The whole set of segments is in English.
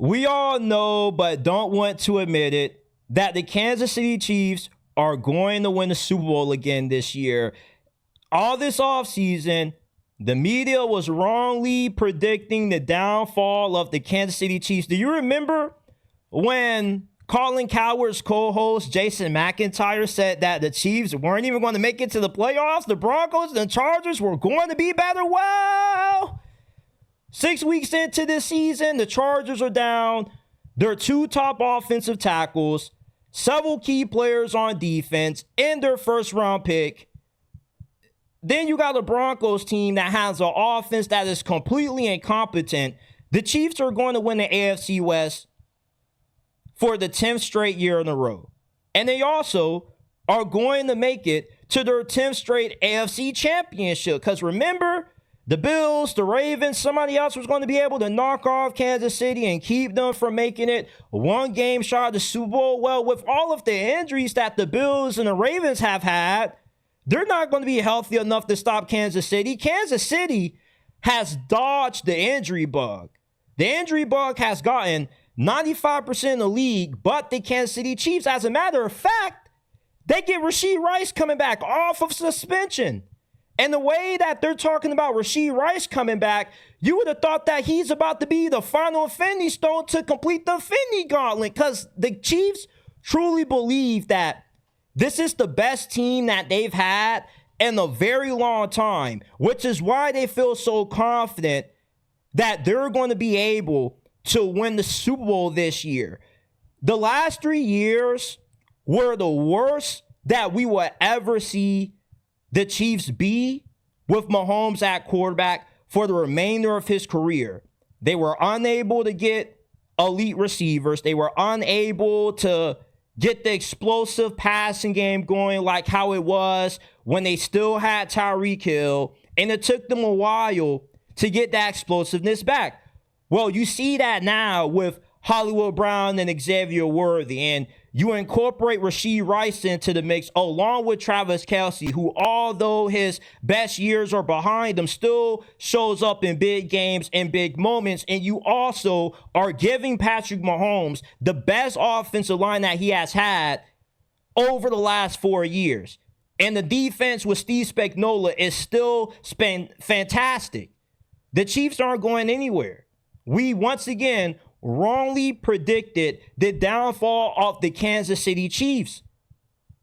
We all know, but don't want to admit it, that the Kansas City Chiefs are going to win the Super Bowl again this year. All this offseason, the media was wrongly predicting the downfall of the Kansas City Chiefs. Do you remember when Colin Cowherd's co-host Jason McIntyre said that the Chiefs weren't even going to make it to the playoffs? The Broncos and the Chargers were going to be better. Well, 6 weeks into this season, the Chargers are down their two top offensive tackles, several key players on defense, and their first-round pick. Then you got a Broncos team that has an offense that is completely incompetent. The Chiefs are going to win the AFC West for the 10th straight year in a row. And they also are going to make it to their 10th straight AFC championship. Because remember, the Bills, the Ravens, somebody else was going to be able to knock off Kansas City and keep them from making it one game shot of the Super Bowl. Well, with all of the injuries that the Bills and the Ravens have had, they're not going to be healthy enough to stop Kansas City. Kansas City has dodged the injury bug. The injury bug has gotten 95% of the league, but the Kansas City Chiefs, as a matter of fact, they get Rashee Rice coming back off of suspension. And the way that they're talking about Rashee Rice coming back, you would have thought that he's about to be the final Infinity Stone to complete the Infinity Gauntlet, because the Chiefs truly believe that this is the best team that they've had in a very long time, which is why they feel so confident that they're going to be able to win the Super Bowl this year. The last 3 years were the worst that we will ever see the Chiefs be with Mahomes at quarterback for the remainder of his career. They were unable to get elite receivers. They were unable to get the explosive passing game going like how it was when they still had Tyreek Hill, and it took them a while to get that explosiveness back. Well, you see that now with Hollywood Brown and Xavier Worthy, and you incorporate Rashee Rice into the mix along with Travis Kelce, who, although his best years are behind him, still shows up in big games and big moments. And you also are giving Patrick Mahomes the best offensive line that he has had over the last 4 years. And the defense with Steve Spagnuolo is still fantastic. The Chiefs aren't going anywhere. We once again wrongly predicted the downfall of the Kansas City Chiefs.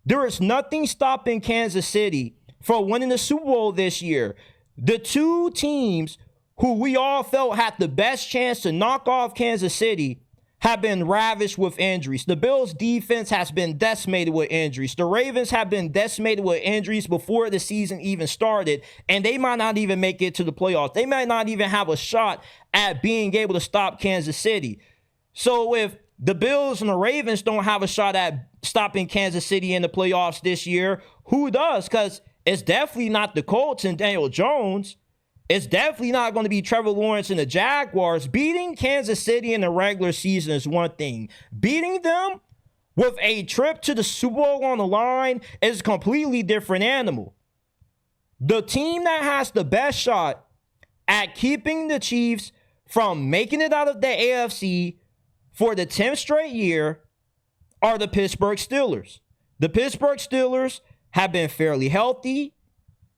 There is nothing stopping Kansas City from winning the Super Bowl this year. The two teams who we all felt had the best chance to knock off Kansas City have been ravished with injuries. The Bills' defense has been decimated with injuries. The Ravens have been decimated with injuries before the season even started, and they might not even make it to the playoffs. They might not even have a shot at being able to stop Kansas City. So if the Bills and the Ravens don't have a shot at stopping Kansas City in the playoffs this year, who does? Because it's definitely not the Colts and Daniel Jones. It's definitely not going to be Trevor Lawrence and the Jaguars. Beating Kansas City in the regular season is one thing. Beating them with a trip to the Super Bowl on the line is a completely different animal. The team that has the best shot at keeping the Chiefs from making it out of the AFC for the 10th straight year are the Pittsburgh Steelers. The Pittsburgh Steelers have been fairly healthy.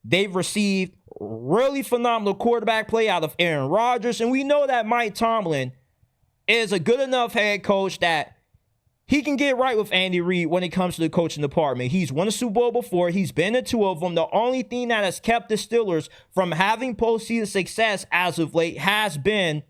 They've received really phenomenal quarterback play out of Aaron Rodgers. And we know that Mike Tomlin is a good enough head coach that he can get right with Andy Reid when it comes to the coaching department. He's won a Super Bowl before. He's been in two of them. The only thing that has kept the Steelers from having postseason success as of late has been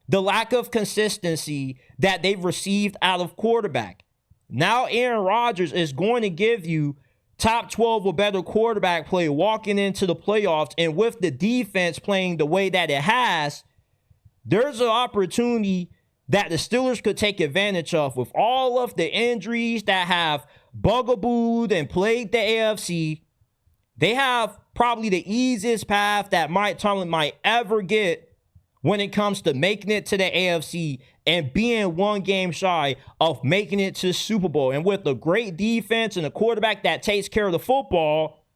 the lack of consistency that they've received out of quarterback. Now Aaron Rodgers is going to give you top 12 or better quarterback play walking into the playoffs, and with the defense playing the way that it has, there's an opportunity that the Steelers could take advantage of. With all of the injuries that have bugabooed and plagued the AFC, they have probably the easiest path that Mike Tomlin might ever get when it comes to making it to the AFC and being one game shy of making it to the Super Bowl. And with a great defense and a quarterback that takes care of the football,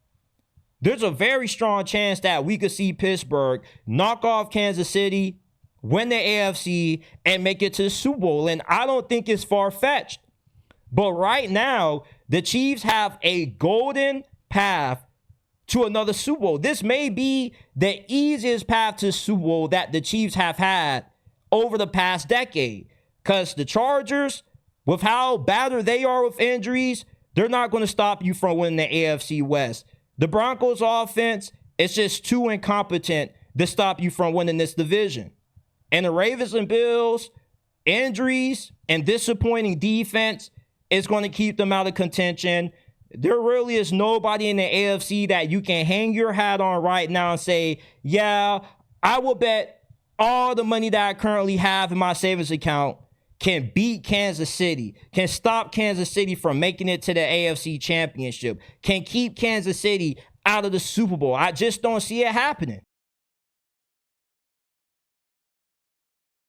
there's a very strong chance that we could see Pittsburgh knock off Kansas City, win the AFC, and make it to the Super Bowl. And I don't think it's far-fetched. But right now, the Chiefs have a golden path to another Super Bowl. This may be the easiest path to Super Bowl that the Chiefs have had over the past decade. Because the Chargers, with how battered they are with injuries, they're not going to stop you from winning the AFC West. The Broncos offense is just too incompetent to stop you from winning this division. And the Ravens and Bills, injuries and disappointing defense is going to keep them out of contention. There really is nobody in the AFC that you can hang your hat on right now and say, yeah, I will bet all the money that I currently have in my savings account can beat Kansas City, can stop Kansas City from making it to the AFC Championship, can keep Kansas City out of the Super Bowl. I just don't see it happening.